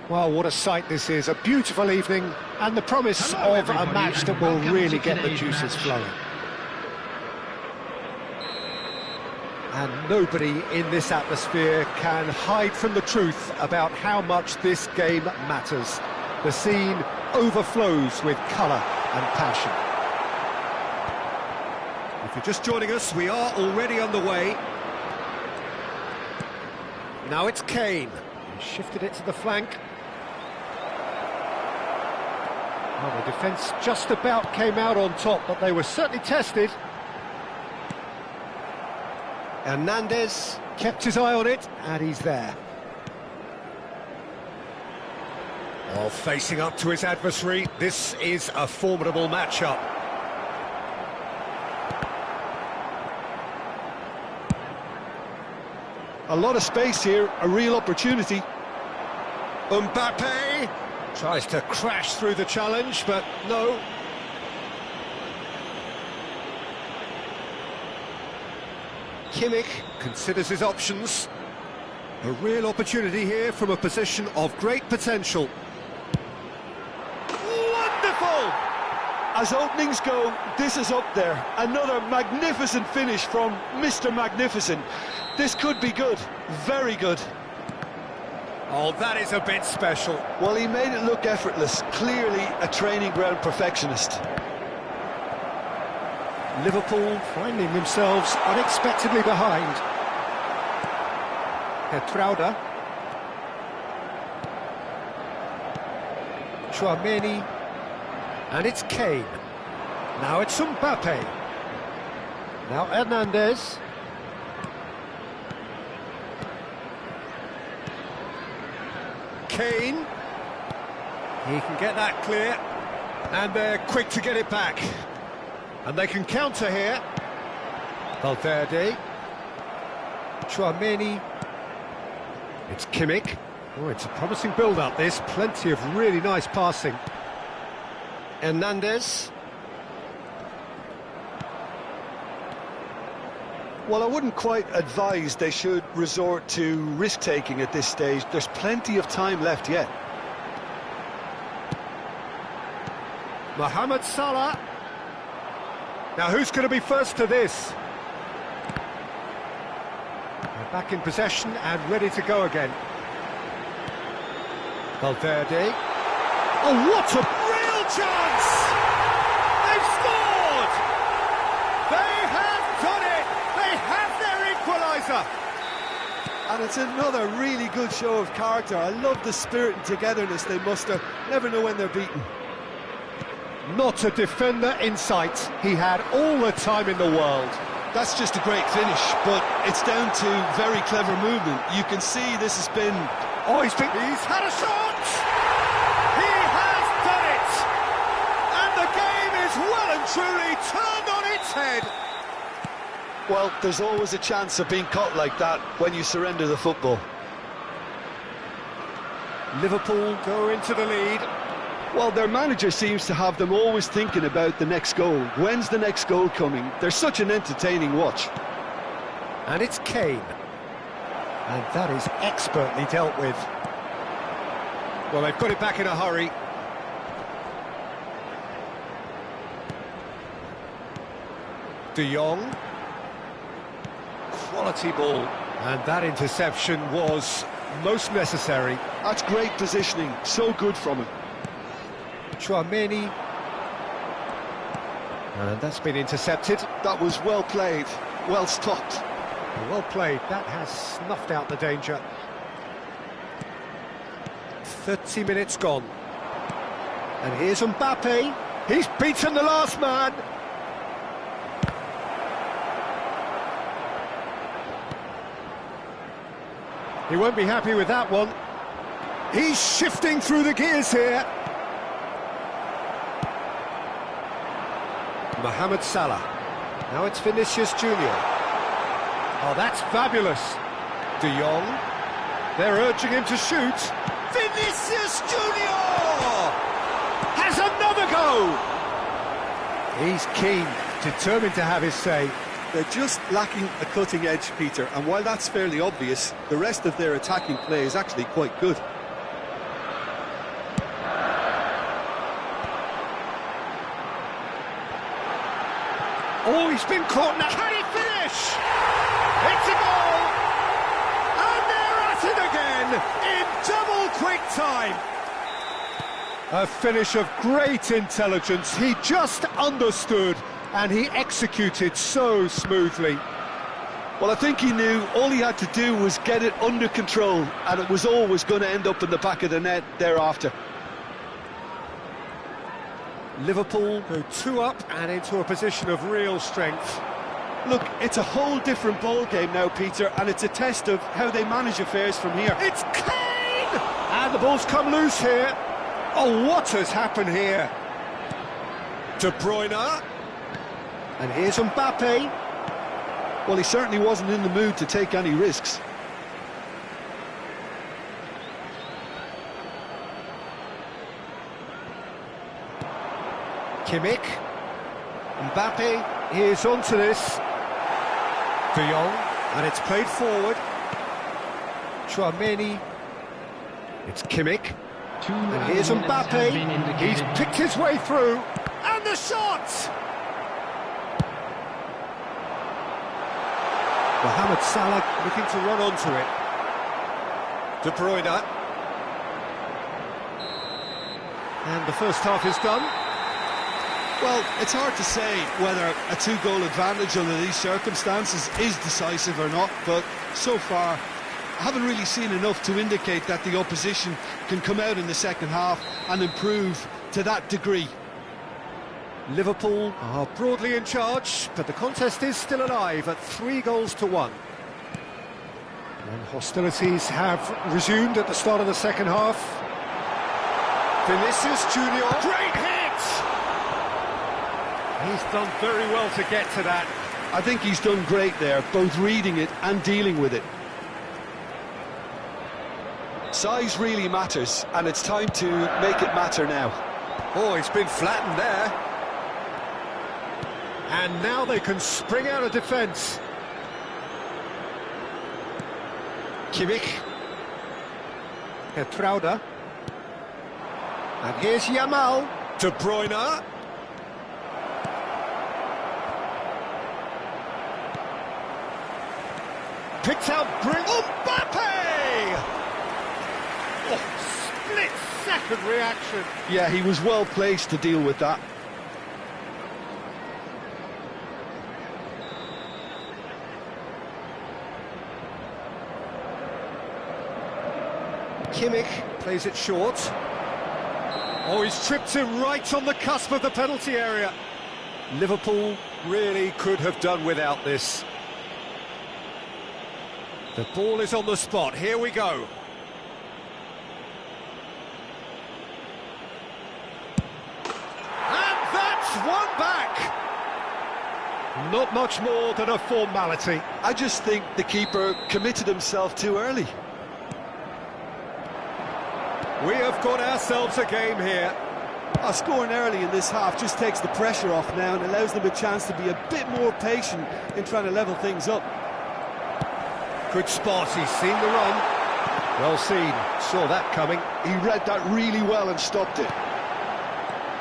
Well, what a sight this is, a beautiful evening, and the promise of a match that will really get the juices flowing. And nobody in this atmosphere can hide from the truth about how much this game matters. The scene overflows with colour and passion. If you're just joining us, we are already underway. Now it's Kane. He shifted it to the flank. Well, the defence just about came out on top, but they were certainly tested. Hernandez kept his eye on it, and he's there. Well, facing up to his adversary, this is a formidable matchup. A lot of space here, a real opportunity. Mbappe tries to crash through the challenge, but no. Kimmich considers his options. A real opportunity here from a position of great potential. Wonderful! As openings go, this is up there. Another magnificent finish from Mr. Magnificent. This could be good, very good. Oh, that is a bit special. Well, he made it look effortless. Clearly a training ground perfectionist. Liverpool finding themselves unexpectedly behind. Petrauda. Tchouaméni. And it's Kane. Now it's Mbappe. Now Hernandez. Kane. He can get that clear. And they're quick to get it back. And they can counter here. Valverde. Tchouaméni. It's Kimmich. Oh, it's a promising build-up, this. Plenty of really nice passing. Hernandez. Well, I wouldn't quite advise they should resort to risk-taking at this stage. There's plenty of time left yet. Mohamed Salah. Now, who's going to be first to this? They're back in possession and ready to go again. Valverde. Oh, what a real chance! They've scored! They have done it! They have their equaliser! And it's another really good show of character. I love the spirit and togetherness they muster. Never know when they're beaten. Not a defender in sight. He had all the time in the world. That's just a great finish, but it's down to very clever movement. You can see this has been... Oh, he's had a shot! He has done it! And the game is well and truly turned on its head. Well, there's always a chance of being caught like that when you surrender the football. Liverpool go into the lead. Well, their manager seems to have them always thinking about the next goal. When's the next goal coming? They're such an entertaining watch. And it's Kane. And that is expertly dealt with. Well, they've got it back in a hurry. De Jong. Quality ball. And that interception was most necessary. That's great positioning. So good from him. Tchouaméni. And that's been intercepted. That was well played, well stopped. Well played, that has snuffed out the danger. 30 minutes gone. And here's Mbappe. He's beaten the last man. He won't be happy with that one. He's shifting through the gears here. Mohamed Salah. Now it's Vinicius Junior. Oh, that's fabulous. De Jong. They're urging him to shoot. Vinicius Junior has another go. He's keen, determined to have his say. They're just lacking a cutting edge, Peter, and while that's fairly obvious, the rest of their attacking play is actually quite good. Oh, he's been caught now. Can he finish? It's a goal! And they're at it again in double quick time. A finish of great intelligence. He just understood and he executed so smoothly. Well, I think he knew all he had to do was get it under control, and it was always going to end up in the back of the net thereafter. Liverpool go 2 up and into a position of real strength. Look, it's a whole different ball game now, Peter, and it's a test of how they manage affairs from here. It's Kane! And the ball's come loose here. Oh, what has happened here? De Bruyne. And here's Mbappe. Well, he certainly wasn't in the mood to take any risks. Kimmich. Mbappe. Here's onto this. De Jong. And it's played forward. Tchouaméni. It's Kimmich. And here's Mbappe. He's picked his way through. And the shot! Mohamed Salah looking to run onto it. De Bruyne. And the first half is done. Well, it's hard to say whether a two-goal advantage under these circumstances is decisive or not, but so far I haven't really seen enough to indicate that the opposition can come out in the second half and improve to that degree. Liverpool are broadly in charge, but the contest is still alive at 3-1. And hostilities have resumed at the start of the second half. Vinicius Junior, great hit! He's done very well to get to that. I think he's done great there, both reading it and dealing with it. Size really matters, and it's time to make it matter now. Oh, he's been flattened there. And now they can spring out of defence. Kimmich. Geertruida. And here's Yamal. De Bruyne. Picked out Mbappe! Oh, split-second reaction. Yeah, he was well placed to deal with that. Kimmich plays it short. Oh, he's tripped him right on the cusp of the penalty area. Liverpool really could have done without this. The ball is on the spot. Here we go. And that's one back. Not much more than a formality. I just think the keeper committed himself too early. We have got ourselves a game here. Scoring early in this half just takes the pressure off now and allows them a chance to be a bit more patient in trying to level things up. Good spot, he's seen the run. Well seen, saw that coming. He read that really well and stopped it.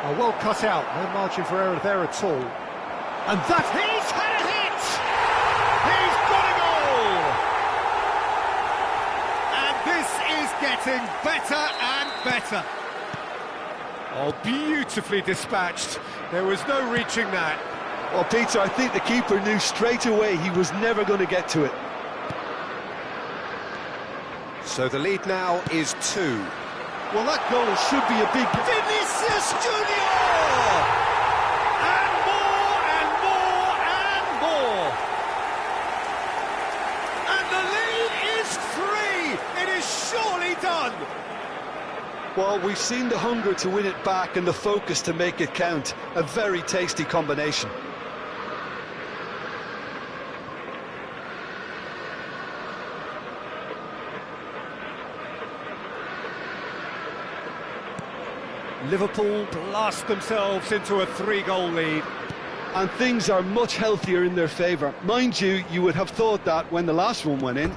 Oh, well cut out, no margin for error there at all. And that, he's had a hit! He's got a goal! And this is getting better and better. Oh, beautifully dispatched. There was no reaching that. Well, Peter, I think the keeper knew straight away he was never going to get to it. So the lead now is 2. Well, that goal should be a big... Vinicius Junior! And more, and more, and more! And the lead is 3! It is surely done! Well, we've seen the hunger to win it back and the focus to make it count. A very tasty combination. Liverpool blast themselves into a 3-goal lead. And things are much healthier in their favour. Mind you, you would have thought that when the last one went in.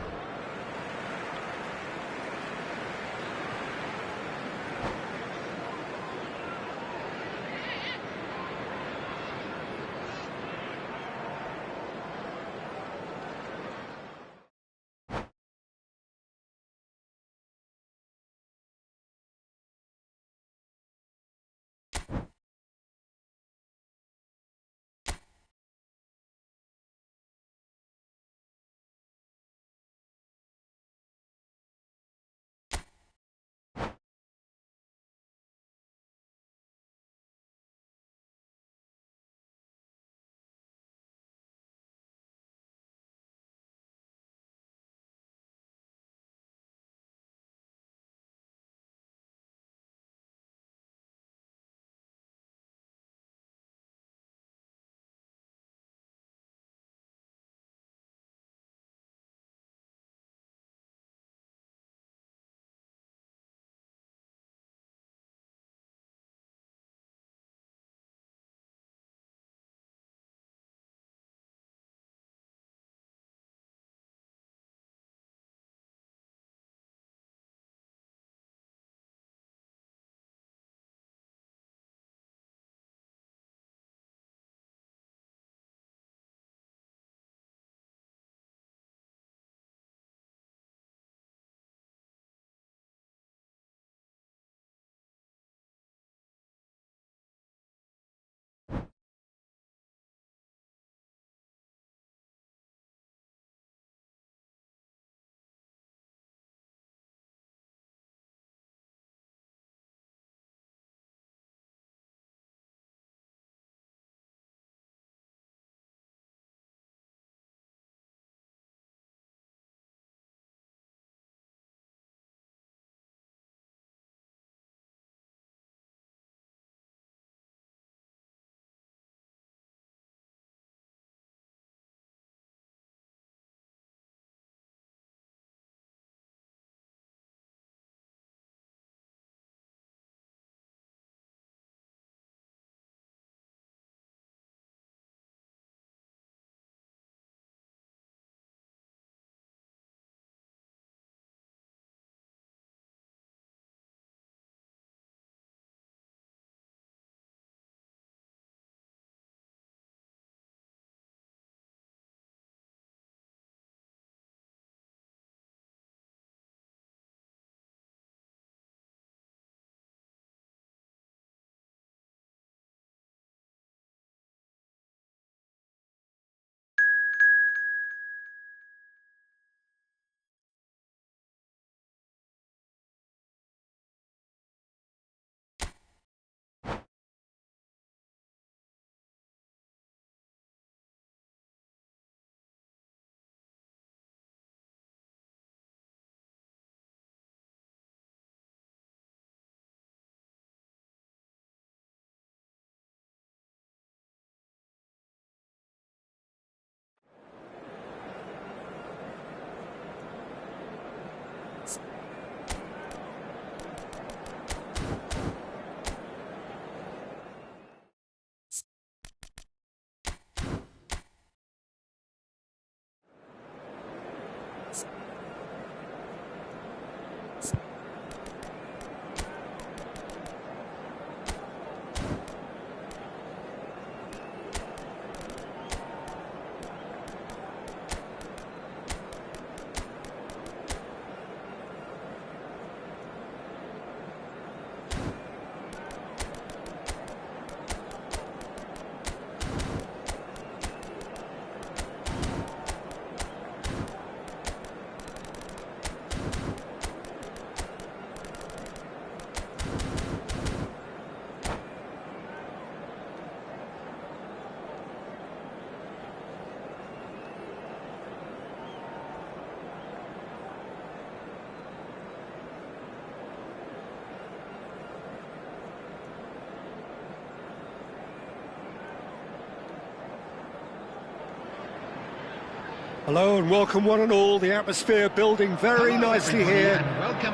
Hello and welcome one and all. The atmosphere building very nicely here.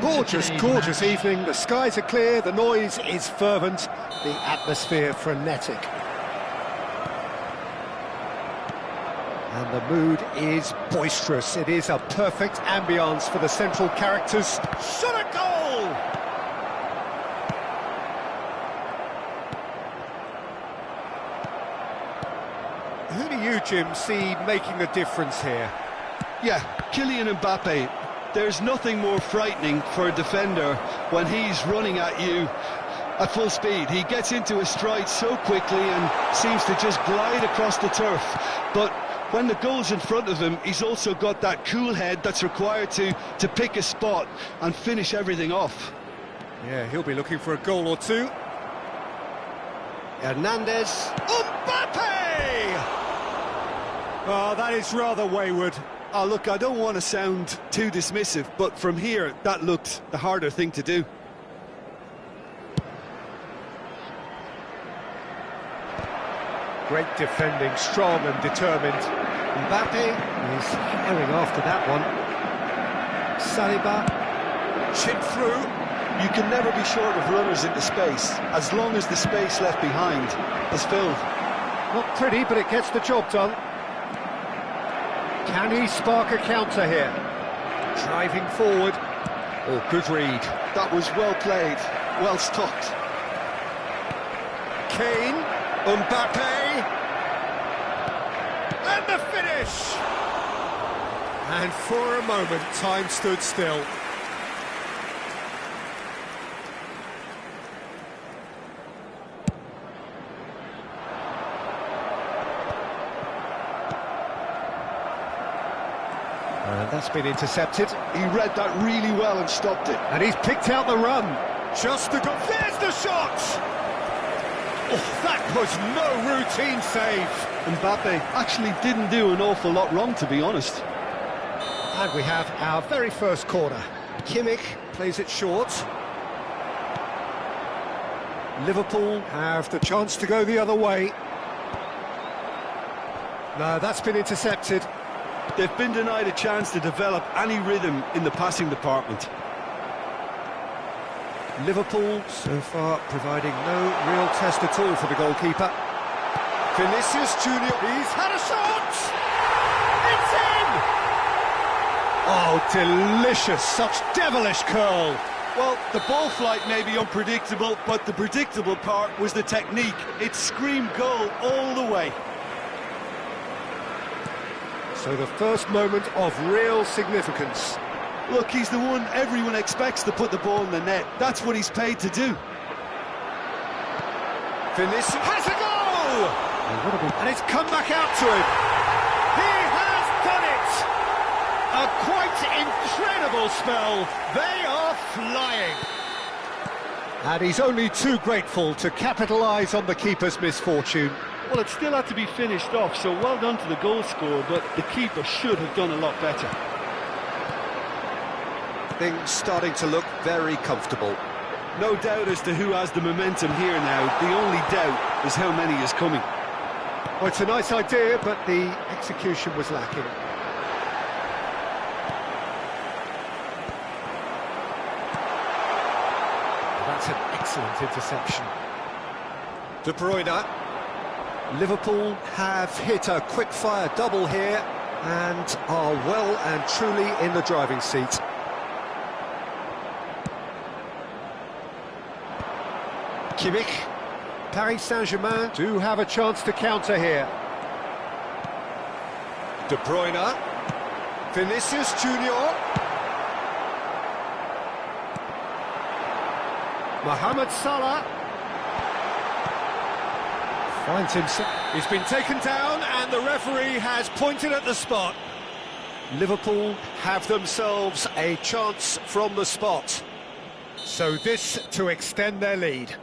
Gorgeous, gorgeous evening. The skies are clear, the noise is fervent, the atmosphere frenetic. And the mood is boisterous. It is a perfect ambience for the central characters. Shot a goal! Who do you, Jim, see making a difference here? Yeah, Kylian Mbappe. There's nothing more frightening for a defender when he's running at you at full speed. He gets into a stride so quickly and seems to just glide across the turf. But when the goal's in front of him, he's also got that cool head that's required to pick a spot and finish everything off. Yeah, he'll be looking for a goal or two. Hernandez. Mbappe! Oh, that is rather wayward. Oh, look, I don't want to sound too dismissive, but from here, that looked the harder thing to do. Great defending, strong and determined. Mbappe is herring after that one. Saliba, chip through. You can never be short of runners into space, as long as the space left behind is filled. Not pretty, but it gets the job done. Can he spark a counter here? Driving forward. Oh, good read. That was well played, well stopped. Kane, Mbappe, and the finish! And for a moment, time stood still. And that's been intercepted. He read that really well and stopped it. And he's picked out the run. Just the goal. There's the shot! Oh, that was no routine save. Mbappe actually didn't do an awful lot wrong, to be honest. And we have our very first corner. Kimmich plays it short. Liverpool have the chance to go the other way. No, that's been intercepted. They've been denied a chance to develop any rhythm in the passing department. Liverpool so far providing no real test at all for the goalkeeper. Vinicius Junior, he's had a shot! It's in! Oh, delicious, such devilish curl. Well, the ball flight may be unpredictable, but the predictable part was the technique. It screamed goal all the way. So the first moment of real significance. Look, he's the one everyone expects to put the ball in the net. That's what he's paid to do. Vinicius has a goal! And it's come back out to him. He has done it! A quite incredible spell. They are flying. And he's only too grateful to capitalise on the keeper's misfortune. Well, it still had to be finished off, so well done to the goal scorer, but the keeper should have done a lot better. Things starting to look very comfortable. No doubt as to who has the momentum here now. The only doubt is how many is coming. Well, it's a nice idea, but the execution was lacking. That's an excellent interception. De Bruyne. Liverpool have hit a quick-fire double here and are well and truly in the driving seat. Kimmich. Paris Saint-Germain do have a chance to counter here. De Bruyne. Vinicius Junior. Mohamed Salah. Finds himself. He's been taken down and the referee has pointed at the spot. Liverpool have themselves a chance from the spot. So this to extend their lead.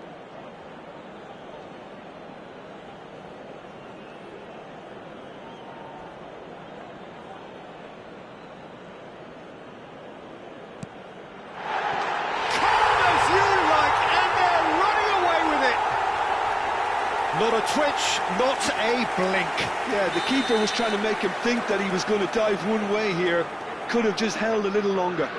Not Not a twitch, not a blink. Yeah, the keeper was trying to make him think that he was going to dive one way here. Could have just held a little longer.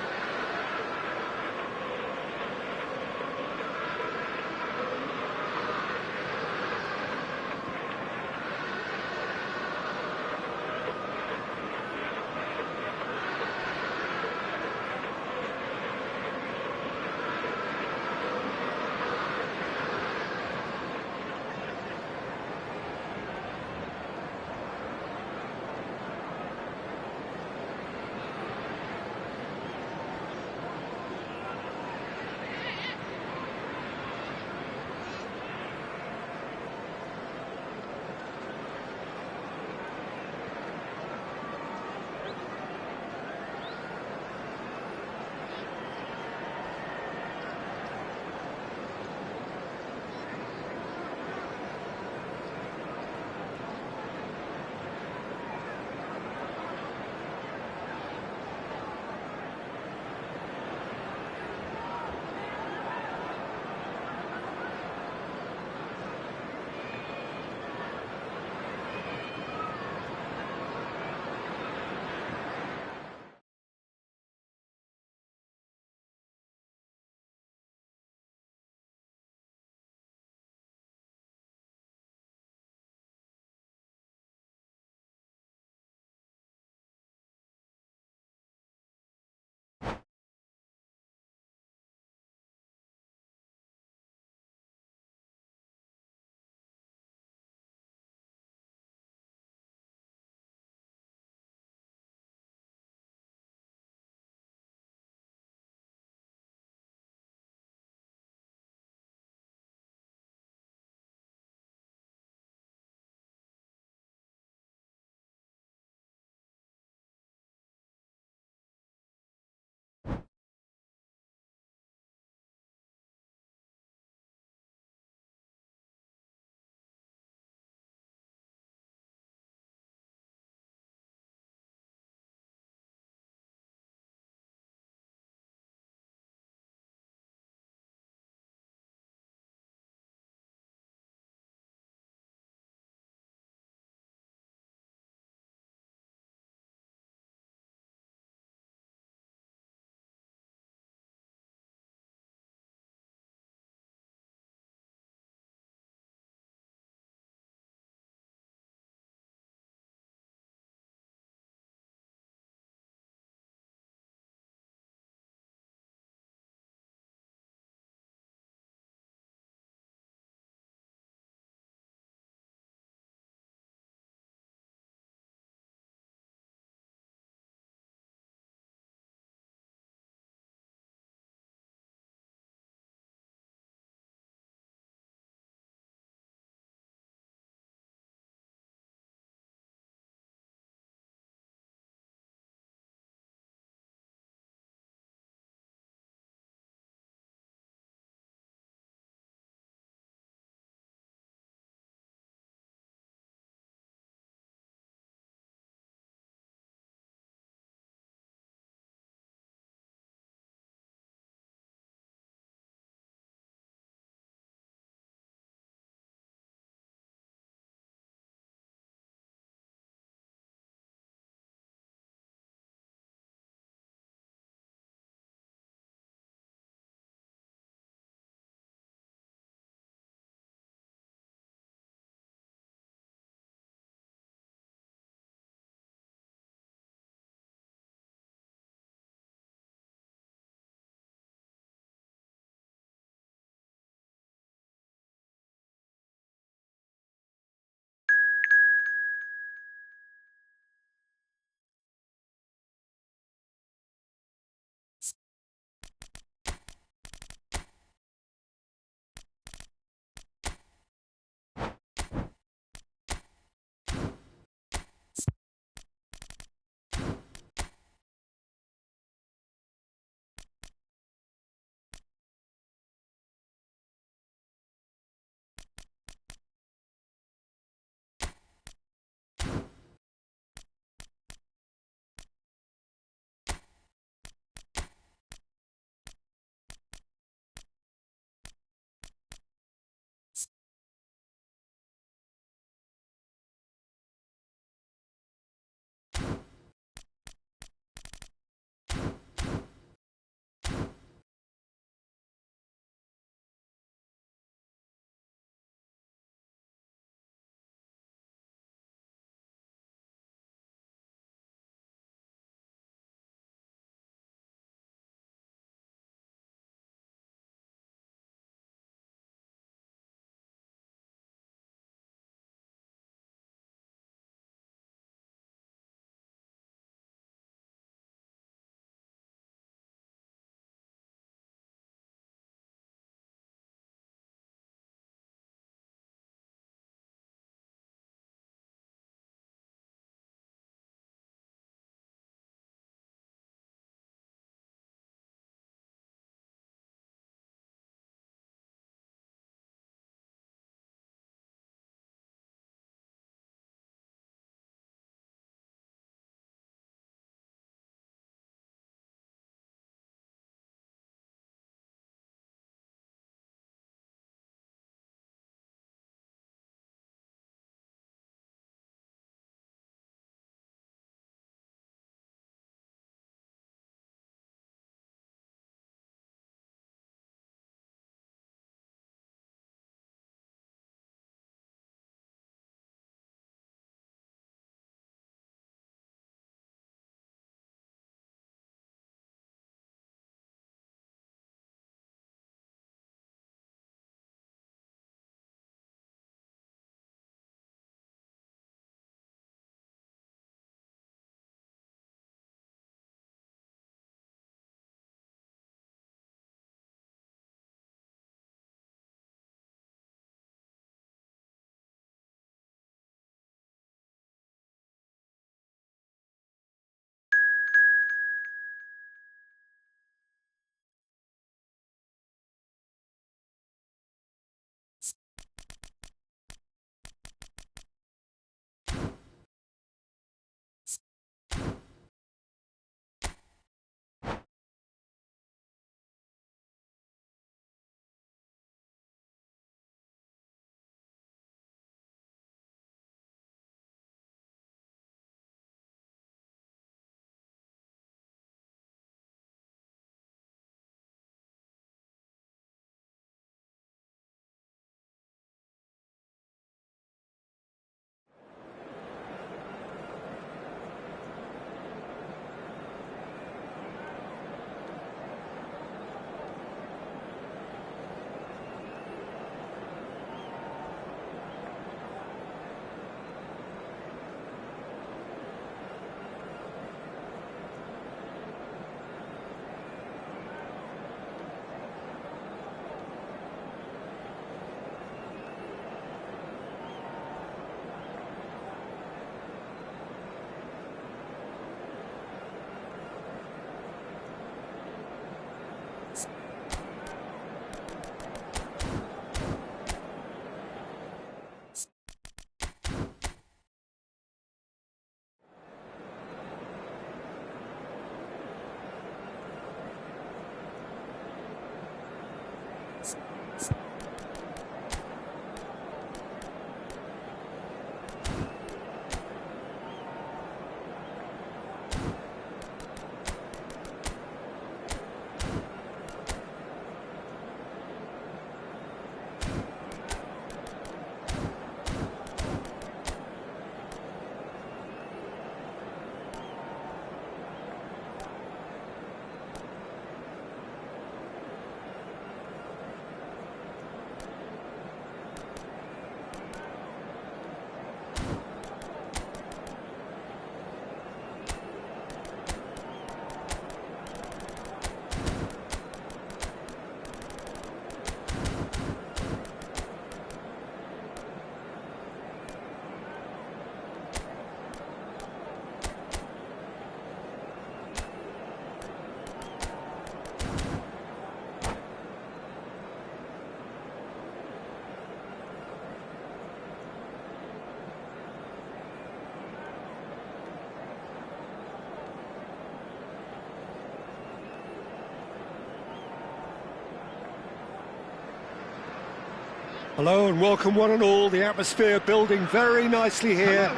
Hello and welcome one and all. The atmosphere building very nicely here.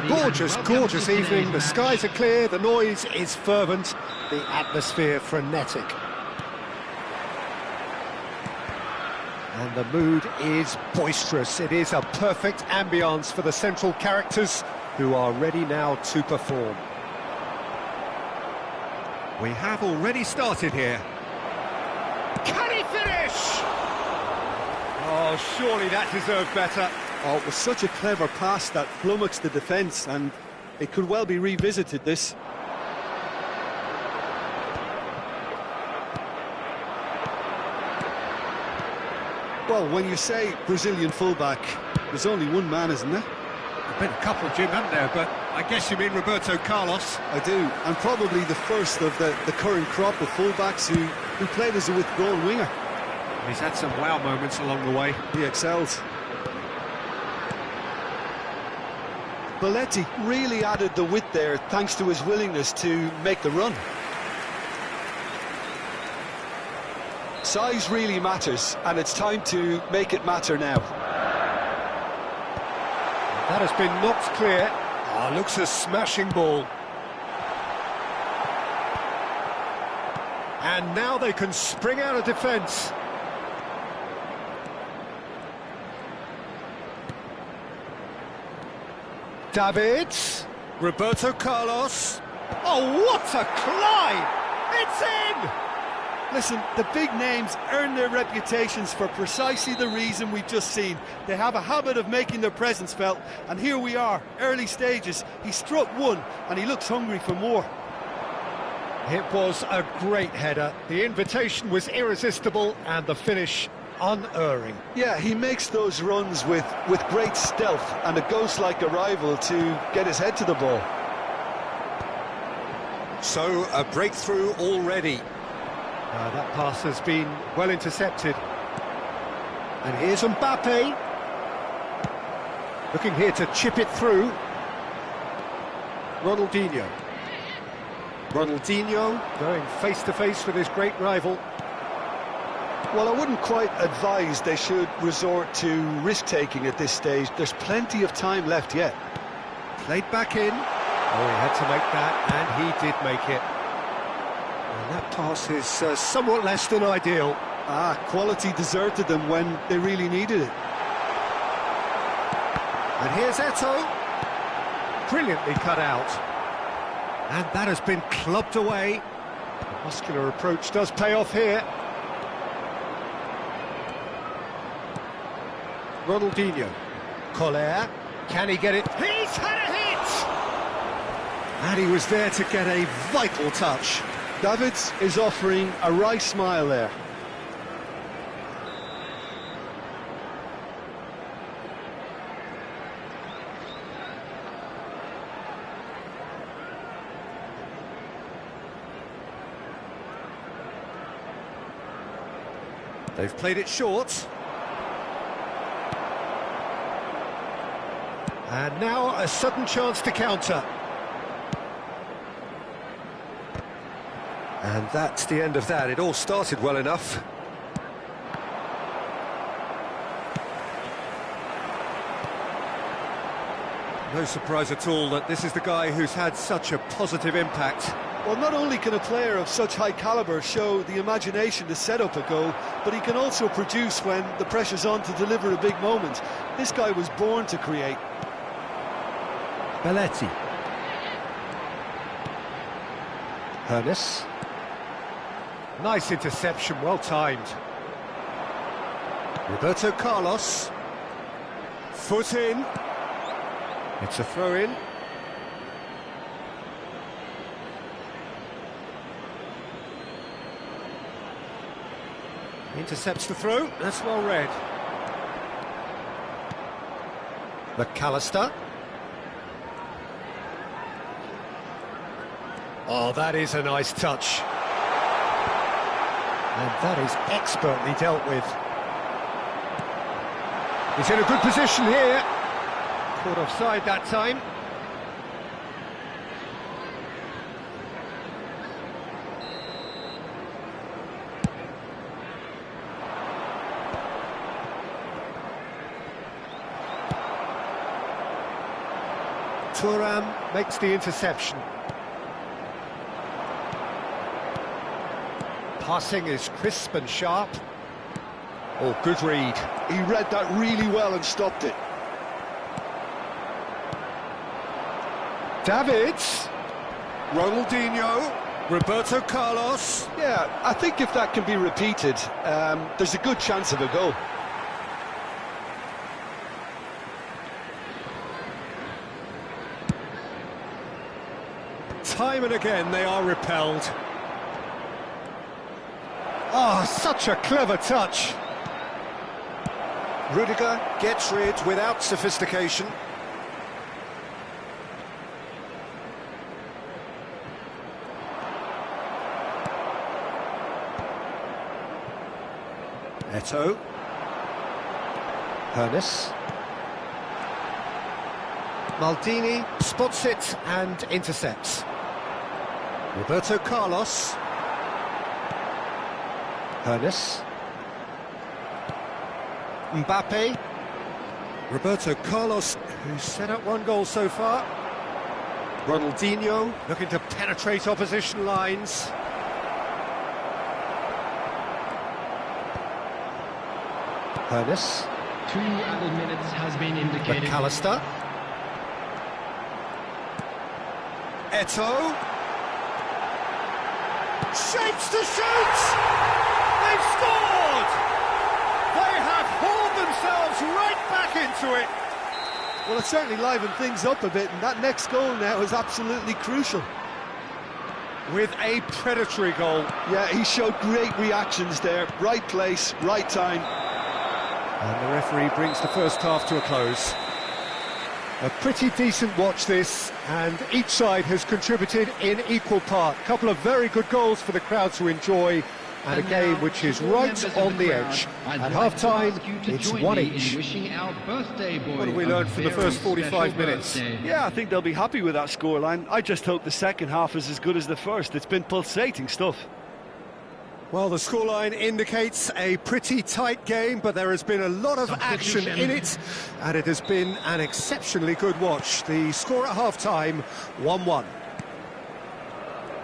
Gorgeous, gorgeous evening. The skies are clear, the noise is fervent, the atmosphere frenetic. And the mood is boisterous. It is a perfect ambience for the central characters who are ready now to perform. We have already started here. Can he finish? Oh, surely that deserved better. Oh, it was such a clever pass that flummoxed the defence, and it could well be revisited, this. Well, when you say Brazilian fullback, there's only one man, isn't there? There's been a couple, Jim, haven't there? But I guess you mean Roberto Carlos. I do, and probably the first of the current crop of fullbacks who played as a withdrawn winger. He's had some wow moments along the way. He excels. Belletti really added the width there thanks to his willingness to make the run. Size really matters, and it's time to make it matter now. That has been knocked clear. Ah, looks a smashing ball. And now they can spring out of defence. Davids, Roberto Carlos. Oh, what a climb! It's in! Listen, the big names earn their reputations for precisely the reason we've just seen. They have a habit of making their presence felt, and here we are, early stages. He struck one, and he looks hungry for more. It was a great header. The invitation was irresistible, and the finish unerring. Yeah, he makes those runs with great stealth and a ghost-like arrival to get his head to the ball. So, a breakthrough already. That pass has been well intercepted. And here's Mbappe. Looking here to chip it through. Ronaldinho. Ronaldinho going face-to-face with his great rival. Well, I wouldn't quite advise they should resort to risk-taking at this stage. There's plenty of time left yet. Played back in. Oh, he had to make that, and he did make it. And that pass is somewhat less than ideal. Quality deserted them when they really needed it. And here's Eto'o. Brilliantly cut out. And that has been clubbed away. The muscular approach does pay off here. Ronaldinho. Coller. Can he get it? He's had a hit! And he was there to get a vital touch. Davids is offering a wry smile there. They've played it short. And now a sudden chance to counter. And that's the end of that. It all started well enough. No surprise at all that this is the guy who's had such a positive impact. Well, not only can a player of such high calibre show the imagination to set up a goal, but he can also produce when the pressure's on to deliver a big moment. This guy was born to create. Belletti. Hernes. Nice interception, well timed. Roberto Carlos. Foot in. It's a throw-in. Intercepts the throw, that's well read. McAllister. Oh, that is a nice touch. And that is expertly dealt with. He's in a good position here. Caught offside that time. Thuram makes the interception. Passing is crisp and sharp. Oh, good read. He read that really well and stopped it. Davids. Ronaldinho. Roberto Carlos. Yeah, I think if that can be repeated, there's a good chance of a goal. Time and again they are repelled. Ah, such a clever touch. Rudiger gets rid without sophistication. Eto'o. Hoeneß. Maldini spots it and intercepts. Roberto Carlos. Hoeneß. Mbappe. Roberto Carlos, who's set up one goal so far. Ronaldinho looking to penetrate opposition lines. Hoeneß. 2 added minutes has been indicated. McAllister. Eto'o. Shapes to shoot! They've scored! They have hauled themselves right back into it. Well, it certainly livened things up a bit, and that next goal now is absolutely crucial. With a predatory goal. Yeah, he showed great reactions there. Right place, right time. And the referee brings the first half to a close. A pretty decent watch this, and each side has contributed in equal part. A couple of very good goals for the crowd to enjoy, and a game which is right on the edge. At half-time, it's one each. What have we learned from the first 45 minutes? Yeah, I think they'll be happy with that scoreline. I just hope the second half is as good as the first. It's been pulsating stuff. Well, the scoreline indicates a pretty tight game, but there has been a lot of action in it, and it has been an exceptionally good watch. The score at half-time, 1-1.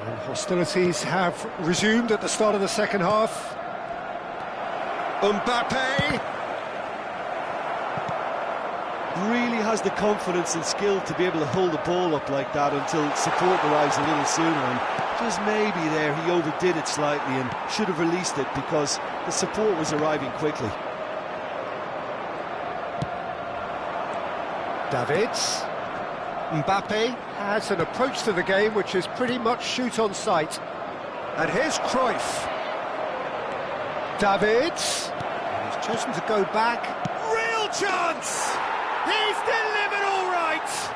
And hostilities have resumed at the start of the second half. Mbappe! Really has the confidence and skill to be able to hold the ball up like that until support arrives a little sooner, and just maybe there he overdid it slightly and should have released it because the support was arriving quickly. Davids. Mbappe has an approach to the game which is pretty much shoot on sight. And here's Cruyff. Davids. And he's chosen to go back. Real chance! He's delivered all right!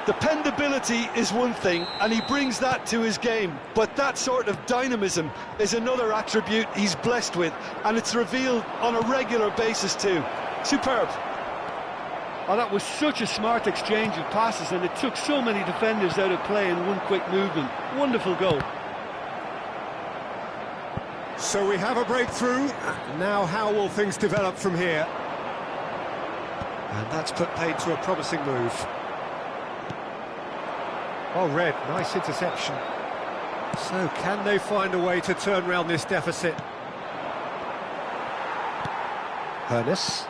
Dependability is one thing, and he brings that to his game, but that sort of dynamism is another attribute he's blessed with, and it's revealed on a regular basis too. Superb. Oh, that was such a smart exchange of passes, and it took so many defenders out of play in one quick movement. Wonderful goal. So we have a breakthrough. Now how will things develop from here? And that's put paid to a promising move. Oh, Red, nice interception. So can they find a way to turn around this deficit? Hoeneß.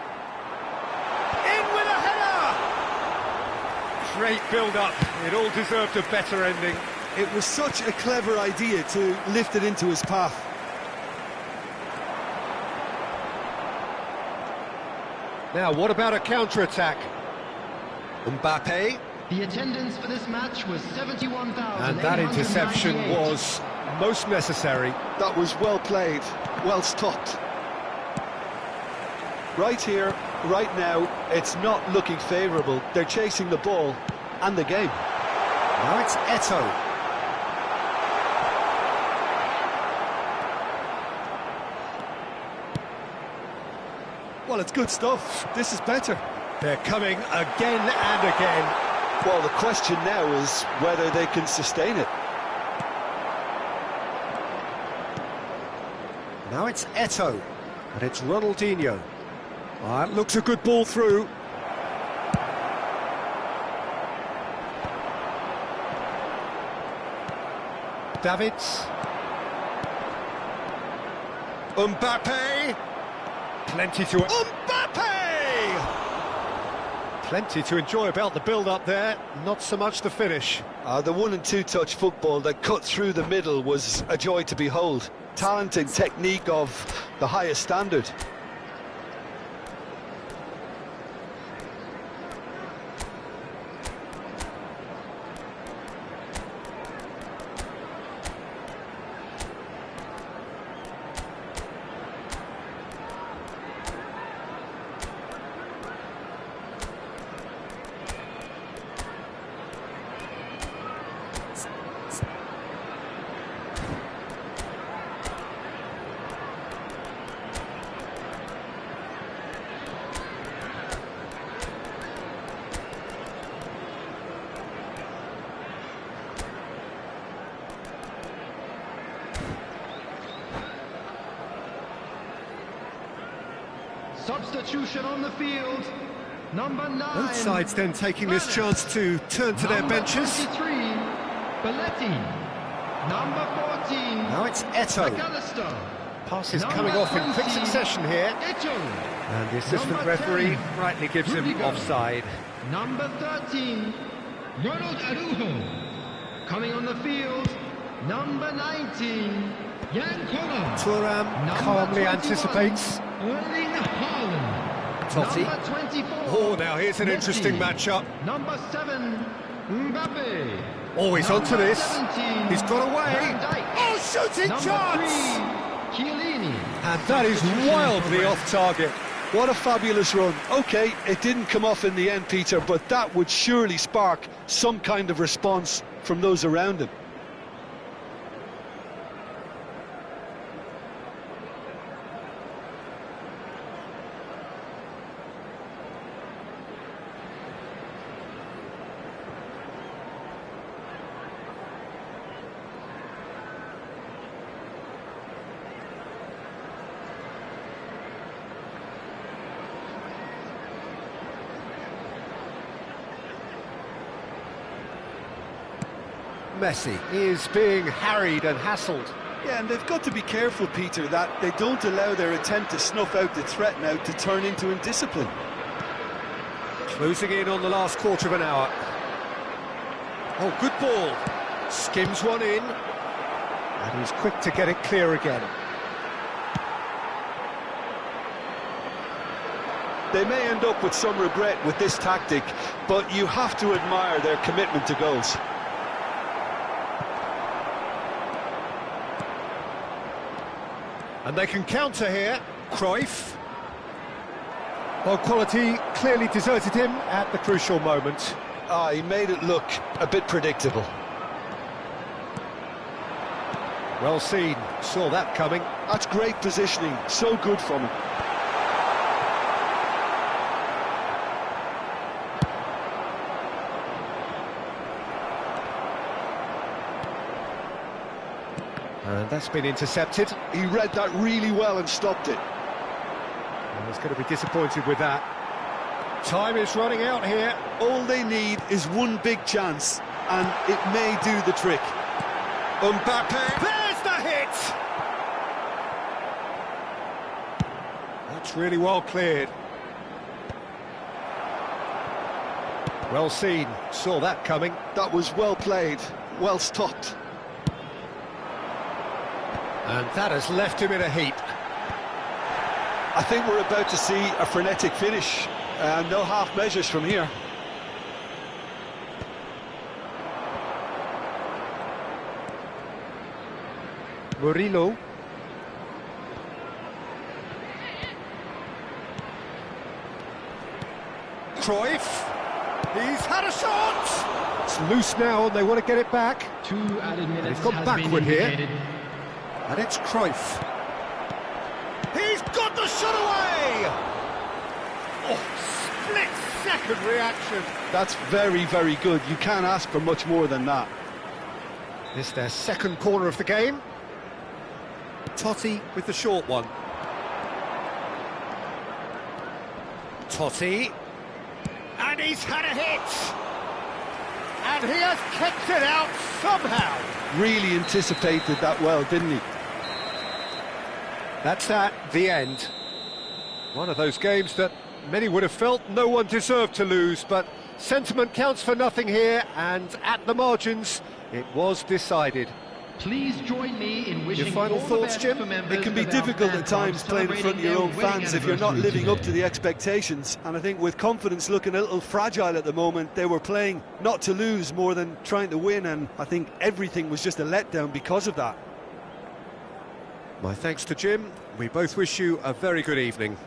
In with a header! Great build-up. It all deserved a better ending. It was such a clever idea to lift it into his path. Now, what about a counter-attack? Mbappe. The attendance for this match was 71,000. And that interception was most necessary. That was well played, well stopped. Right here, right now, it's not looking favourable. They're chasing the ball and the game. Now it's Eto'o. Well, it's good stuff. This is better. They're coming again and again. Well, the question now is whether they can sustain it. Now it's Eto'o, and it's Ronaldinho. That looks a good ball through. Davids. Mbappe. Plenty to... Mbappe! Plenty to enjoy about the build-up there, not so much the finish. The 1- and 2-touch football that cut through the middle was a joy to behold. Talent and technique of the highest standard. Substitution on the field. Number 9. Both sides then taking this chance to turn to their benches. 23, Belletti. Number 14. Now it's Eto'o. McAllister. Passes coming off in quick succession here. Eto'o. And the assistant Number referee 10, rightly gives him Rudiger. offside. Number 13, Ronald Araujo. Coming on the field, number 19, Jan Koller. Thuram Number calmly 21, anticipates. Erling Haaland. Totti. Number 24. Oh, now here's an Messi. interesting matchup. Number 7, Mbappe. Oh, he's onto Number this. 17, He's got away. Van Dijk. Oh, shooting Number chance! 3, Chiellini. And that is wildly off target. What a fabulous run. OK, it didn't come off in the end, Peter, but that would surely spark some kind of response from those around him. Messi is being harried and hassled. Yeah, and they've got to be careful, Peter, that they don't allow their attempt to snuff out the threat now to turn into indiscipline. Closing in on the last quarter of an hour. Oh, good ball. Skims one in. And he's quick to get it clear again. They may end up with some regret with this tactic, but you have to admire their commitment to goals. And they can counter here. Cruyff. Well, quality clearly deserted him at the crucial moment. He made it look a bit predictable. Well seen, saw that coming. That's great positioning, so good from him. And that's been intercepted. He read that really well and stopped it. And he's going to be disappointed with that. Time is running out here. All they need is one big chance, and it may do the trick. Mbappe, there's the hit! That's really well cleared. Well seen, saw that coming. That was well played, well stopped. And that has left him in a heap. I think we're about to see a frenetic finish. No half measures from here. Murillo. Cruyff. He's had a shot! It's loose now and they want to get it back. 2 added minutes he's gone has backward been here. indicated. And it's Cruyff. He's got the shot away! Oh, split-second reaction. That's very, very good. You can't ask for much more than that. It's their second corner of the game. Totti with the short one. Totti. And he's had a hit! And he has kept it out somehow! really anticipated that well, didn't he? That's the end. One of those games that many would have felt no one deserved to lose, but sentiment counts for nothing here, and at the margins, it was decided. Please join me in wishing Your final all the thoughts, best Jim? for members It can be of our difficult fan at times club playing in front of your own celebrating fans their if you're not wedding living up to anniversary the expectations. And I think with confidence looking a little fragile at the moment, they were playing not to lose more than trying to win, and I think everything was just a letdown because of that. My thanks to Jim. We both wish you a very good evening.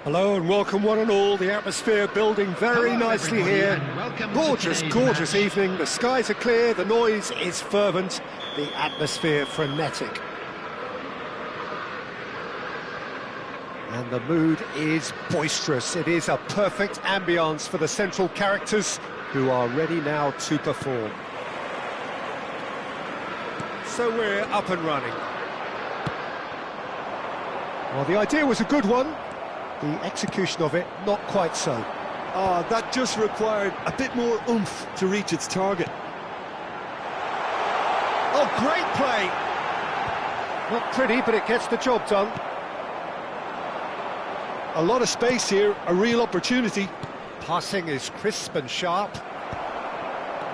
Hello and welcome one and all. The atmosphere building very Hello, nicely everybody, here. and welcome to Gorgeous, today's gorgeous match. evening. The skies are clear, the noise is fervent, the atmosphere frenetic. And the mood is boisterous. It is a perfect ambience for the central characters who are ready now to perform. So we're up and running. Well, the idea was a good one. The execution of it, not quite so. That just required a bit more oomph to reach its target. Oh, great play! Not pretty, but it gets the job done. A lot of space here, a real opportunity. Passing is crisp and sharp.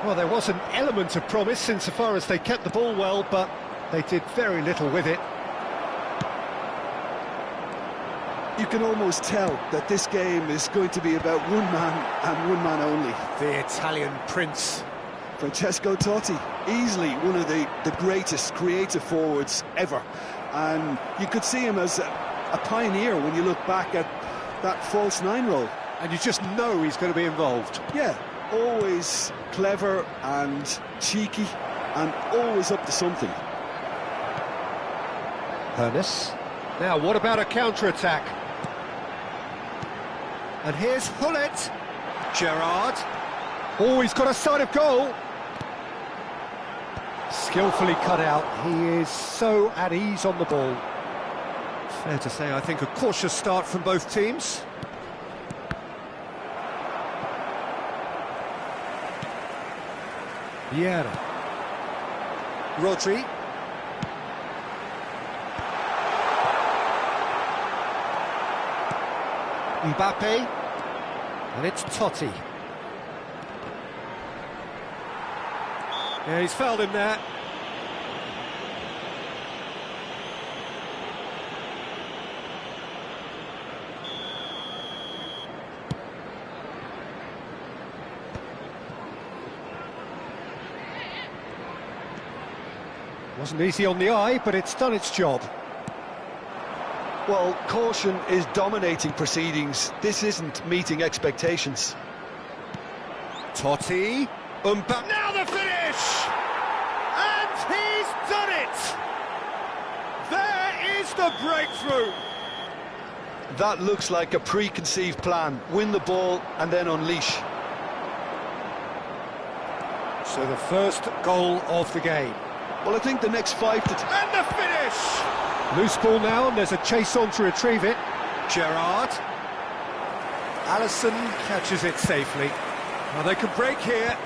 Well, there was an element of promise insofar as they kept the ball well, but they did very little with it. You can almost tell that this game is going to be about one man and one man only. The Italian prince. Francesco Totti, easily one of the greatest creative forwards ever. And you could see him as a pioneer when you look back at that false nine role. And you just know he's going to be involved. Yeah, always clever and cheeky and always up to something. Hernes. Now, what about a counter-attack? And here's Hullet. Gerrard. Oh, he's got a sight of goal. Skillfully cut out. He is so at ease on the ball. Fair to say, I think, a cautious start from both teams. Vieira. Rodri. Mbappe. And it's Totti. Yeah, he's fouled him there. Wasn't easy on the eye, but it's done its job. Well, caution is dominating proceedings. This isn't meeting expectations. Totti. Mbappe. Now the finish! And he's done it! There is the breakthrough! That looks like a preconceived plan. Win the ball and then unleash. So the first goal of the game. Well, I think the next 5 to 10... And the finish! Loose ball now, and there's a chase on to retrieve it. Gerrard. Alisson catches it safely. Now they can break here.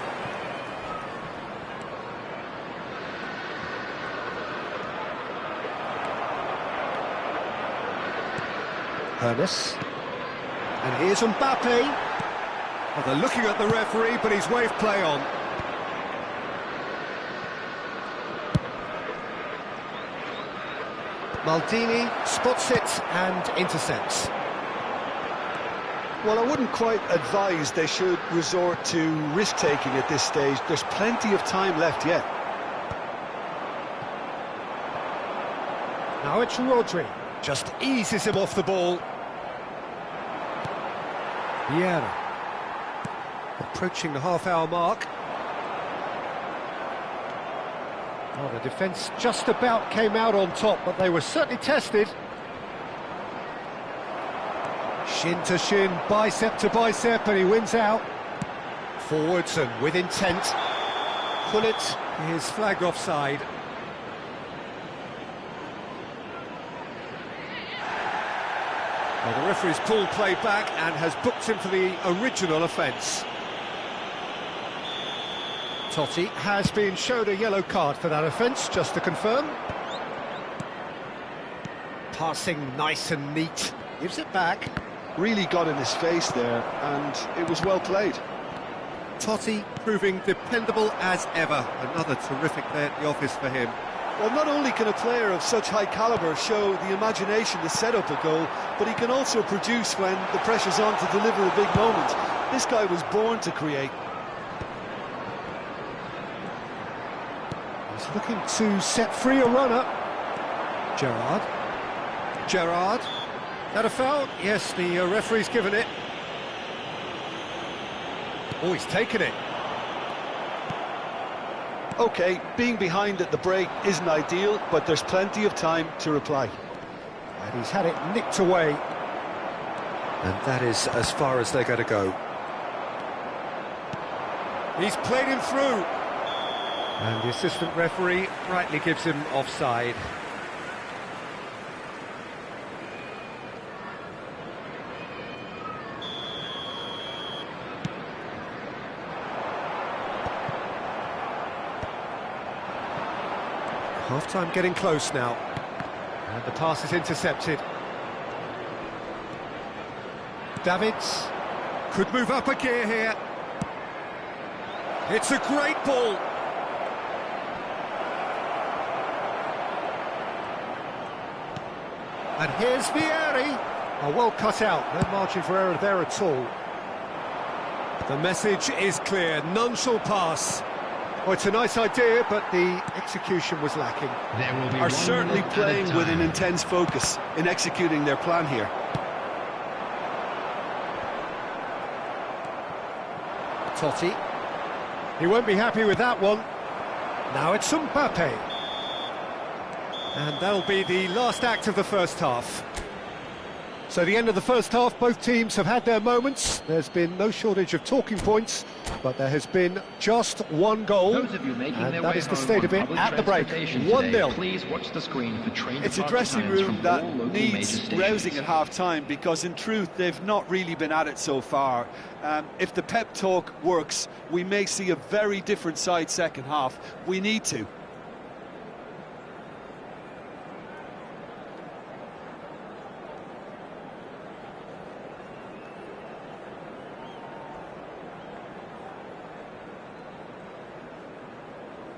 Hernes. And here's Mbappe. Well, they're looking at the referee, but he's waved play on. Maldini spots it and intercepts. Well, I wouldn't quite advise they should resort to risk-taking at this stage. There's plenty of time left yet. Now it's Rodri. Just eases him off the ball. Vieira. Approaching the half-hour mark. Well, the defence just about came out on top, but they were certainly tested. Shin to shin, bicep to bicep, and he wins out. Forwards and with intent. Hullet is flagged offside. Well, the referee's pulled play back and has booked him for the original offence. Totti has been shown a yellow card for that offence, just to confirm. Passing nice and neat. Gives it back. Really got in his face there, and it was well played. Totti proving dependable as ever. Another terrific day at the office for him. Well, not only can a player of such high calibre show the imagination to set up a goal, but he can also produce when the pressure's on to deliver a big moment. This guy was born to create. He's looking to set free a runner. Gerrard. Gerrard. That a foul? Yes, the referee's given it. Oh, he's taken it. OK, being behind at the break isn't ideal, but there's plenty of time to reply. And he's had it nicked away. And that is as far as they're going to go. He's played him through. And the assistant referee rightly gives him offside. Half-time getting close now. And the pass is intercepted. Davids could move up a gear here. It's a great ball. And here's Vieri. Oh, well cut out, no margin for error there at all. The message is clear, none shall pass. Well, it's a nice idea, but the execution was lacking. There will be Are certainly playing with an an intense focus in executing their plan here. Totti. He won't be happy with that one. Now it's Mbappe. And that'll be the last act of the first half. So the end of the first half, both teams have had their moments. There's been no shortage of talking points, but there has been just one goal. Those of you making and their that way is the home state on of it public at the break. transportation 1-0. today, please watch the screen for train It's a departure dressing times room from that all local needs major stations. rousing at half-time, because in truth they've not really been at it so far. If the pep talk works, we may see a very different side second half. We need to.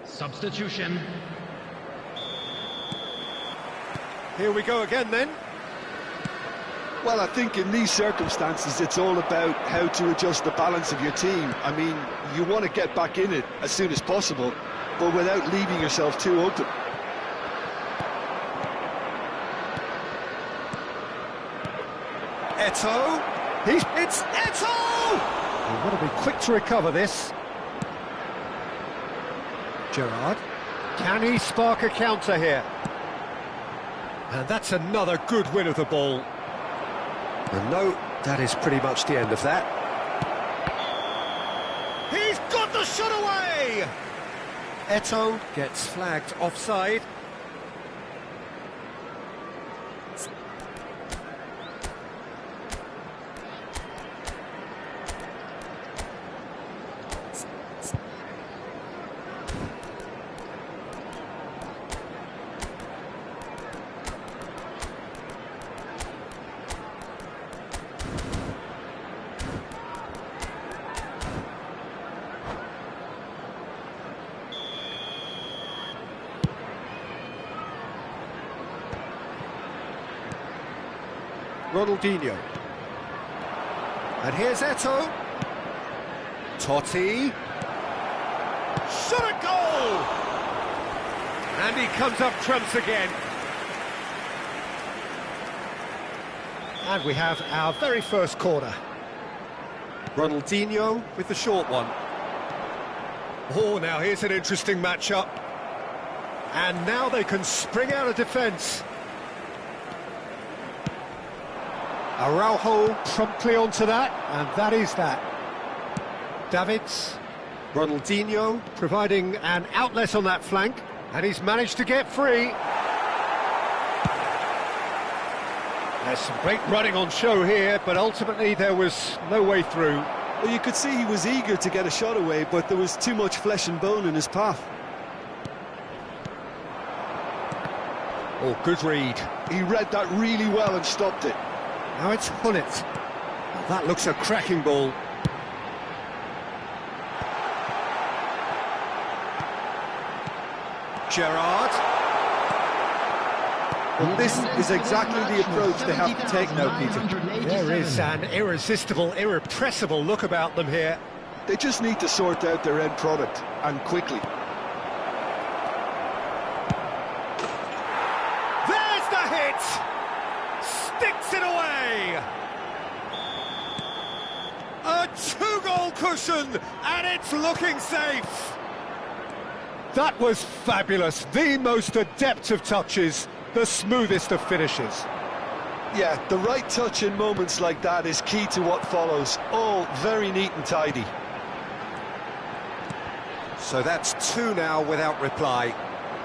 Substitution. Here we go again then. Well, I think in these circumstances it's all about how to adjust the balance of your team. I mean, you want to get back in it as soon as possible, but without leaving yourself too open. Eto'o. It's Eto'o! You've got to be quick to recover this. Gerrard. Can he spark a counter here? And that's another good win of the ball. And no, that is pretty much the end of that. He's got the shot away! Eto'o gets flagged offside. Ronaldinho. And here's Eto'o. Totti. Shot a goal! And he comes up trumps again. And we have our very first corner. Ronaldinho with the short one. Oh, now here's an interesting matchup. And now they can spring out of defence. Araujo promptly onto that, and that is that. Davids, Ronaldinho providing an outlet on that flank, and he's managed to get free. There's some great running on show here, but ultimately there was no way through. Well, you could see he was eager to get a shot away, but there was too much flesh and bone in his path. Oh, good read. He read that really well and stopped it. Now it's Hullet. That looks a cracking ball. Gerrard. Well, this is exactly the approach they have to take now, Peter. There is an irresistible, irrepressible look about them here. They just need to sort out their end product, and quickly. There's the hit! Sticks it away! A two-goal cushion, and it's looking safe! That was fabulous, the most adept of touches, the smoothest of finishes. Yeah, the right touch in moments like that is key to what follows. All very neat and tidy. So that's two now without reply.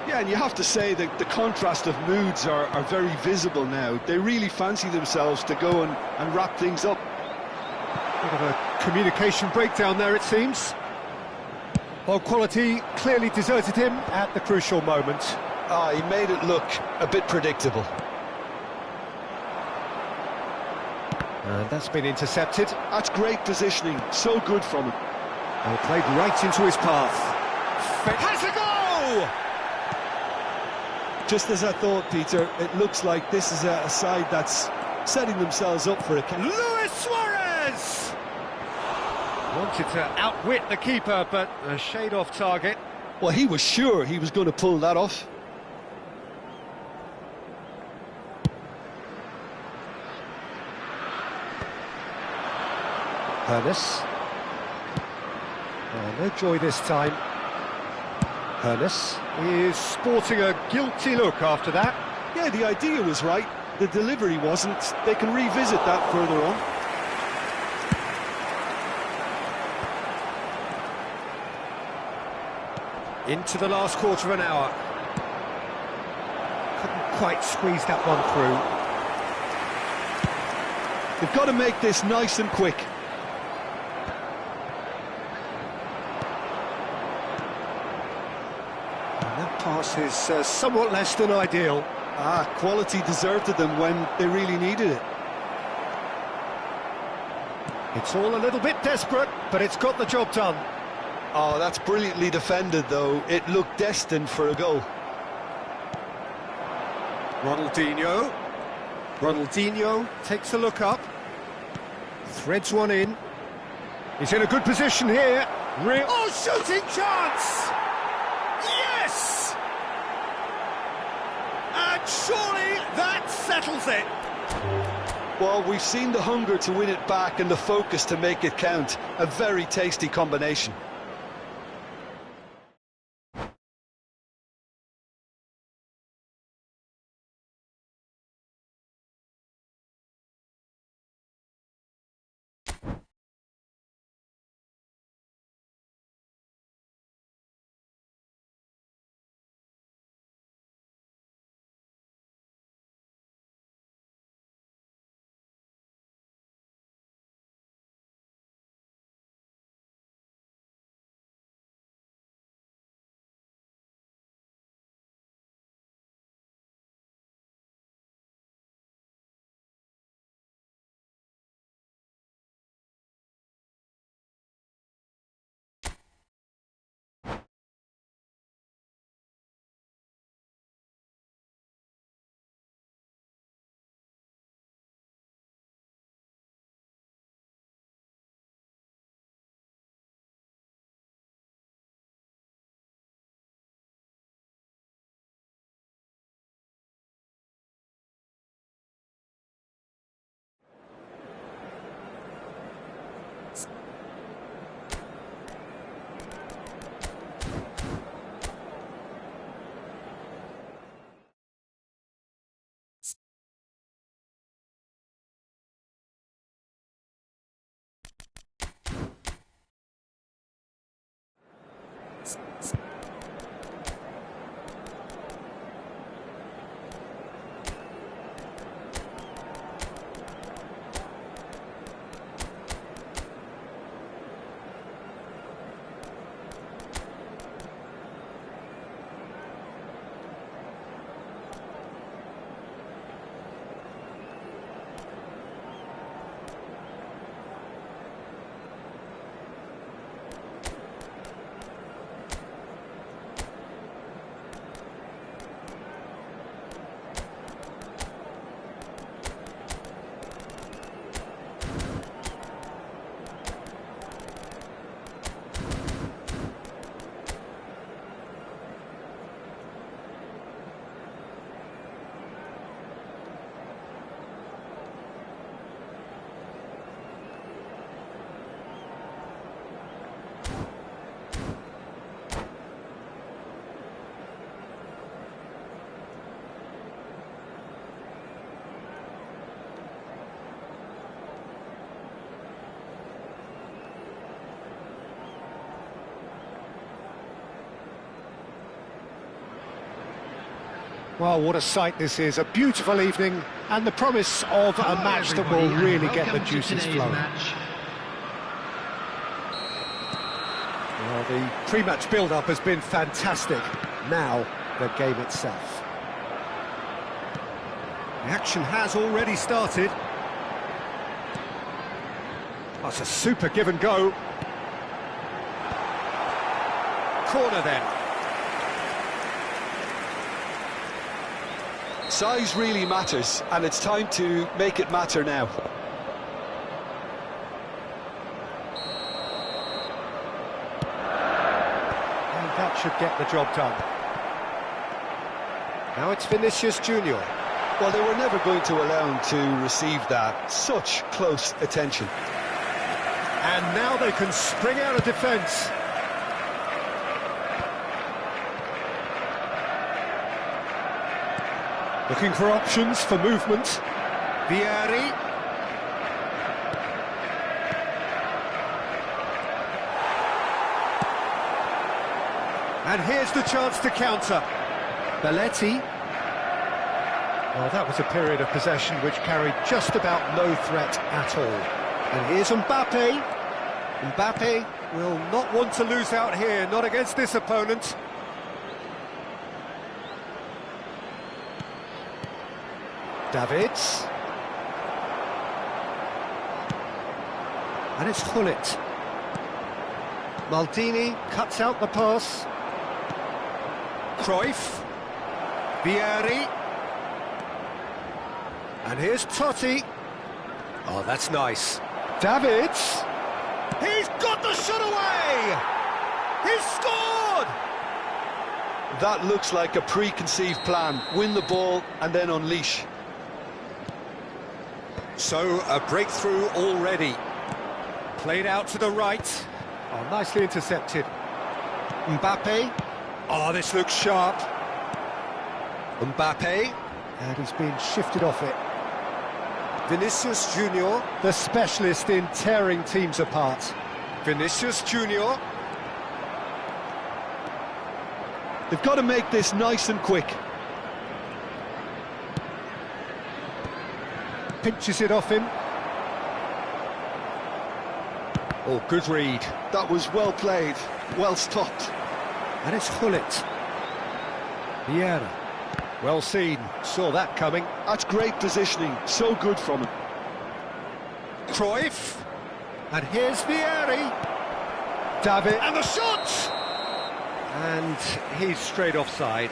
Yeah, and you have to say that the contrast of moods are very visible now. They really fancy themselves to go and wrap things up. Bit of a communication breakdown there, it seems. Well, quality clearly deserted him at the crucial moment. He made it look a bit predictable. And that's been intercepted. That's great positioning, so good from him. Well, played right into his path. Has a goal! Just as I thought, Peter, it looks like this is a side that's setting themselves up for a... Luis Suarez! Wanted to outwit the keeper, but a shade off target. Well, he was sure he was going to pull that off. Hernes. No joy this time. Hernes is sporting a guilty look after that. Yeah, the idea was right. The delivery wasn't. They can revisit that further on. Into the last quarter of an hour. Couldn't quite squeeze that one through. They've got to make this nice and quick. And that pass is somewhat less than ideal. Quality deserted them when they really needed it. It's all a little bit desperate, but it's got the job done. Oh, that's brilliantly defended, though. It looked destined for a goal. Ronaldinho. Ronaldinho takes a look up. Threads one in. He's in a good position here. Oh, shooting chance! Yes! And surely that settles it. Well, we've seen the hunger to win it back and the focus to make it count. A very tasty combination. Well, what a sight this is. A beautiful evening and the promise of a Hello, match that everybody, will and really get the welcome to juices today's flowing. match. Well, the pre-match build-up has been fantastic. Now, the game itself. The action has already started. That's a super give and go. Corner then. Size really matters, and it's time to make it matter now. And that should get the job done. Now it's Vinicius Junior. Well, they were never going to allow him to receive that. Such close attention. And now they can spring out of defence. Looking for options for movement. Vieri. And here's the chance to counter. Belletti. Well, that was a period of possession which carried just about no threat at all. And here's Mbappe. Mbappe will not want to lose out here, not against this opponent. Davids. And it's Gullit. Maldini cuts out the pass. Cruyff. Vieri. And here's Totti. Oh, that's nice. Davids. He's got the shot away! He's scored! That looks like a preconceived plan. Win the ball and then unleash. So, a breakthrough already. Played out to the right. Oh, nicely intercepted. Mbappe. Oh, this looks sharp. Mbappe. And he's been shifted off it. Vinicius Junior, the specialist in tearing teams apart. Vinicius Junior. They've got to make this nice and quick. Pinches it off him. Oh, good read. That was well played, well stopped. And it's Gullit. Vieira. Well seen, saw that coming. That's great positioning, so good from him. Cruyff. And here's Vieri. David. And the shot! And he's straight offside.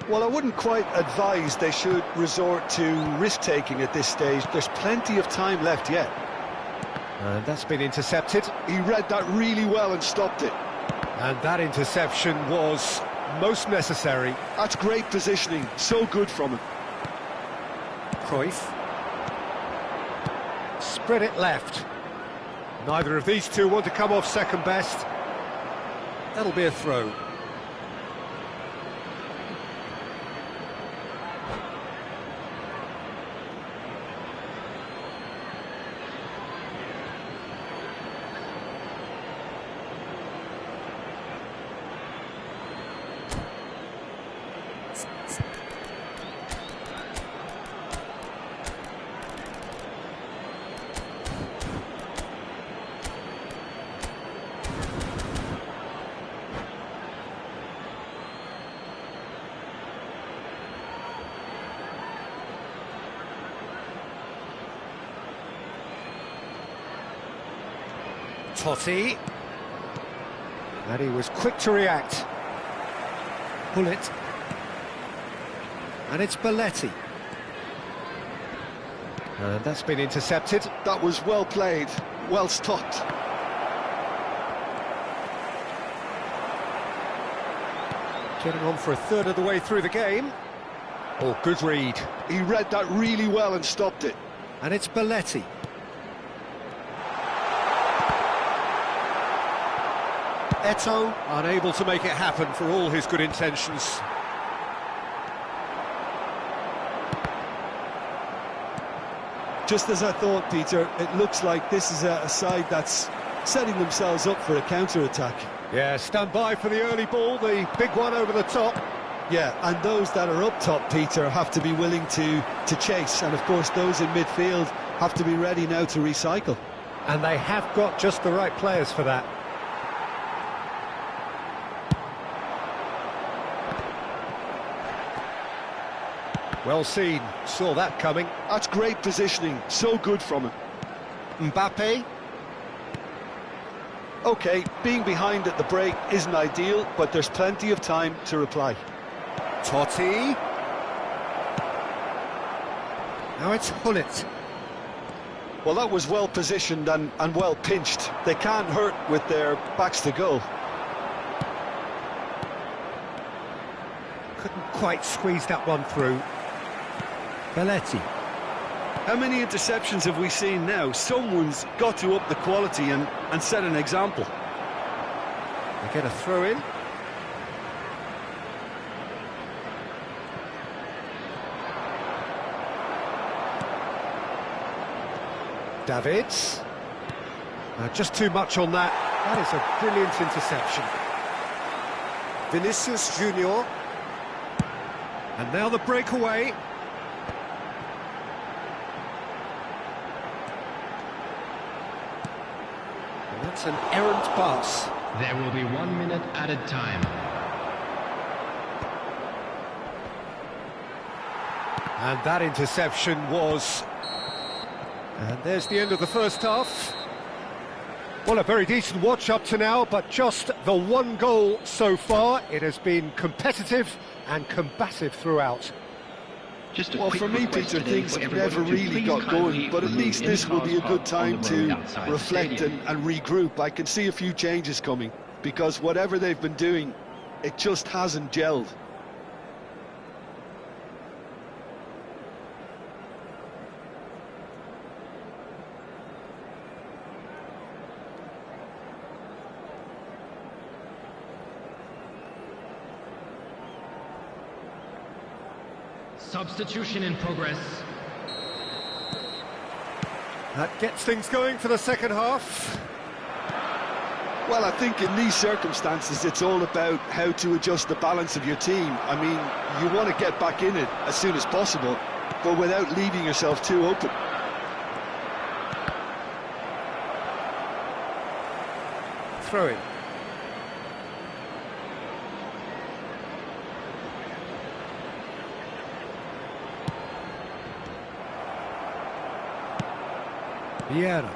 Well, I wouldn't quite advise they should resort to risk-taking at this stage. There's plenty of time left yet. And that's been intercepted. He read that really well and stopped it. And that interception was most necessary. That's great positioning, so good from him. Cruyff. Spread it left. Neither of these two want to come off second best. That'll be a throw. Totti. And he was quick to react. Gullit. And it's Belletti. And that's been intercepted. That was well played, well stopped. Getting on for a third of the way through the game. Oh, good read. He read that really well and stopped it. And it's Belletti. Eto'o unable to make it happen for all his good intentions. Just as I thought, Peter, it looks like this is a side that's setting themselves up for a counter-attack. Yeah, stand by for the early ball, the big one over the top. Yeah, and those that are up top, Peter, have to be willing to chase. And, of course, those in midfield have to be ready now to recycle. And they have got just the right players for that. Well seen, saw that coming. That's great positioning, so good from him. Mbappe. OK, being behind at the break isn't ideal, but there's plenty of time to reply. Totti. Now it's Gullit. Well, that was well positioned and well pinched. They can't hurt with their backs to goal. Couldn't quite squeeze that one through. Belletti. How many interceptions have we seen now? Someone's got to up the quality and set an example. They get a throw in. Davids. Just too much on that. That is a brilliant interception. Vinicius Junior. And now the breakaway. And that's an errant pass. There will be 1 minute added time. And that interception was... And there's the end of the first half. Well, a very decent watch up to now, but just the one goal so far. It has been competitive and combative throughout. Well, for me, Peter, things never really got going, but at least this will be a good time to reflect and regroup. I can see a few changes coming, because whatever they've been doing, it just hasn't gelled. Substitution in progress. That gets things going for the second half. Well, I think in these circumstances, it's all about how to adjust the balance of your team. I mean, you want to get back in it as soon as possible, but without leaving yourself too open. Throw in. Vieira.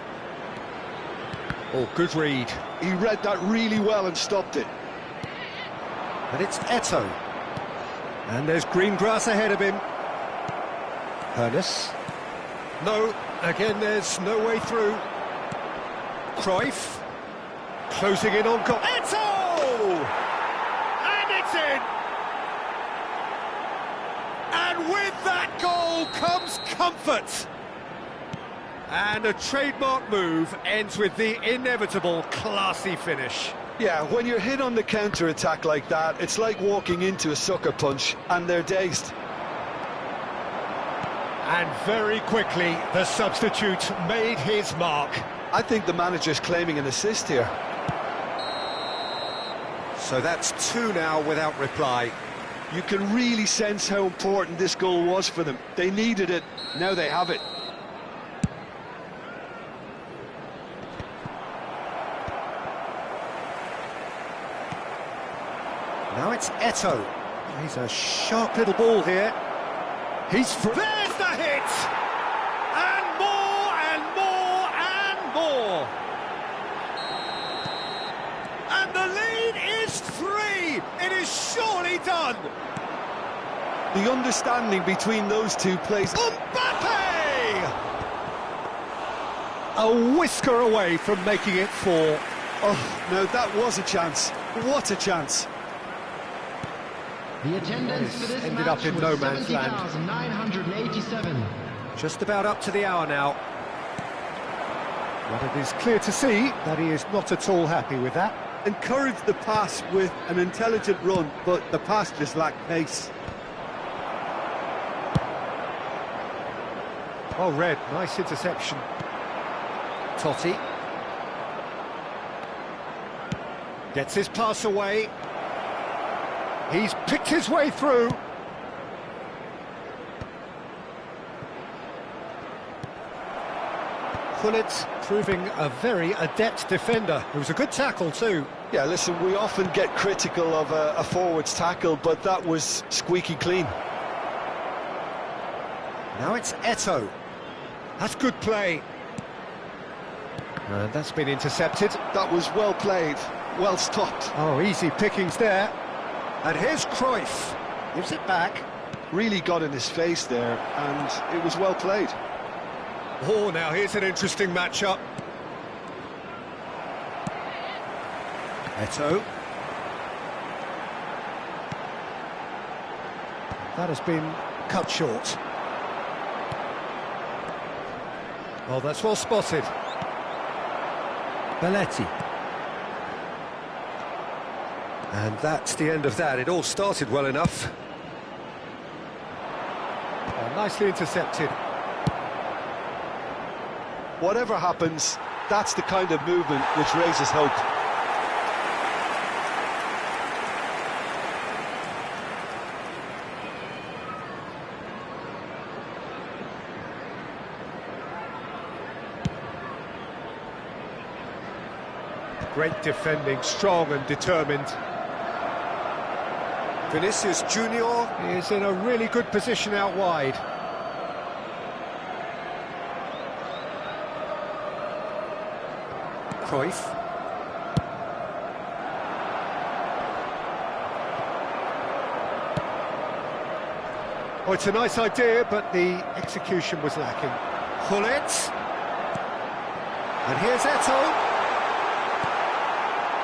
Oh, good read. He read that really well and stopped it. And it's Eto'o. And there's green grass ahead of him. Ernest. No, again there's no way through. Cruyff. Closing in on goal. Eto'o! And it's in! And with that goal comes comfort. And a trademark move ends with the inevitable classy finish. Yeah, when you're hit on the counter-attack like that, it's like walking into a sucker punch, and they're dazed. And very quickly, the substitute made his mark. I think the manager's claiming an assist here. So that's two now without reply. You can really sense how important this goal was for them. They needed it, now they have it. Now it's Eto'o. He's a sharp little ball here. He's there's the hit! And more and more and more! And the lead is 3! It is surely done! The understanding between those two plays... Mbappe! a whisker away from making it 4. Oh, no, that was a chance. What a chance. The attendance for this ended match up in was no man's land. 70,987. Just about up to the hour now. But it is clear to see that he is not at all happy with that. Encouraged the pass with an intelligent run, but the pass just lacked pace. Oh, Red, nice interception. Totti. Gets his pass away. He's picked his way through. Gullit proving a very adept defender. It was a good tackle too. Yeah, listen, we often get critical of a forward's tackle, but that was squeaky clean. Now it's Eto'o. That's good play. And that's been intercepted. That was well played, well stopped. Oh, easy pickings there. And here's Cruyff. Gives it back. Really got in his face there, and it was well played. Oh, now here's an interesting matchup. Eto'o. That has been cut short. Oh, that's well spotted. Belletti. And that's the end of that. It all started well enough. Oh, nicely intercepted. Whatever happens, that's the kind of movement which raises hope. Great defending, strong and determined. Vinicius Junior is in a really good position out wide. Cruyff. Oh, it's a nice idea, but the execution was lacking. Gullit. And here's Eto'o.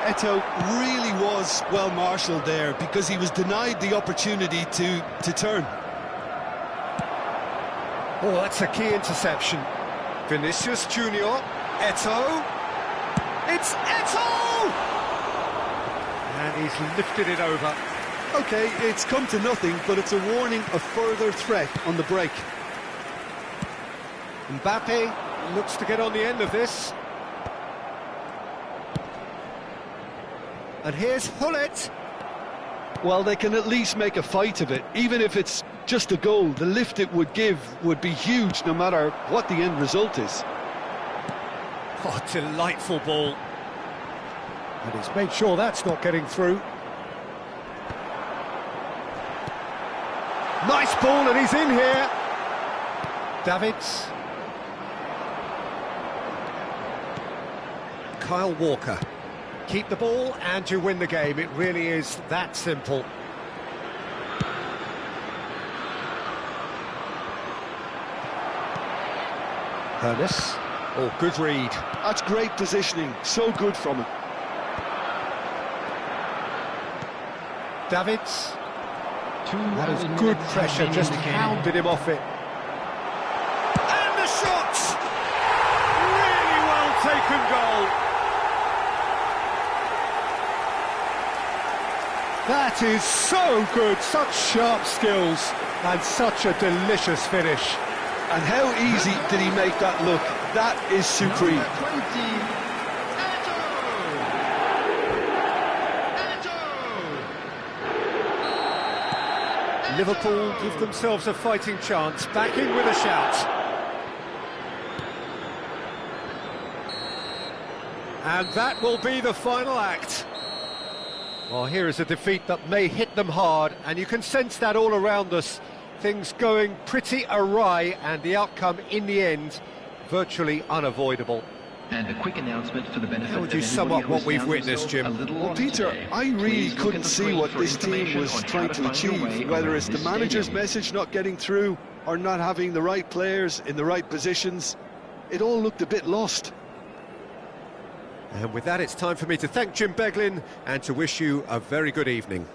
Eto'o really was well marshalled there because he was denied the opportunity to turn. Oh, that's a key interception. Vinicius Junior, Eto'o. It's Eto'o! And he's lifted it over. Okay, it's come to nothing, but it's a warning of further threat on the break. Mbappe looks to get on the end of this. And here's Gullit. Well, they can at least make a fight of it. Even if it's just a goal, the lift it would give would be huge no matter what the end result is. Oh, delightful ball. And he's made sure that's not getting through. Nice ball, and he's in here. Davids. Kyle Walker. Keep the ball and you win the game. It really is that simple. Ernest. Oh, good read. That's great positioning. So good from him. Davids. That is good pressure, just hounded him off it. And the shot! Really well taken goal. That is so good, such sharp skills, and such a delicious finish. And how easy did he make that look? That is supreme. Liverpool give themselves a fighting chance, back in with a shout. And that will be the final act. Well, here is a defeat that may hit them hard, and you can sense that all around us. Things going pretty awry, and the outcome in the end virtually unavoidable. And a quick announcement for the benefit. How would you sum up what we've witnessed, Jim? Well, Peter, I really couldn't see what this team was trying to achieve, whether it's the manager's message not getting through or not having the right players in the right positions. it all looked a bit lost. And with that, it's time for me to thank Jim Beglin and to wish you a very good evening.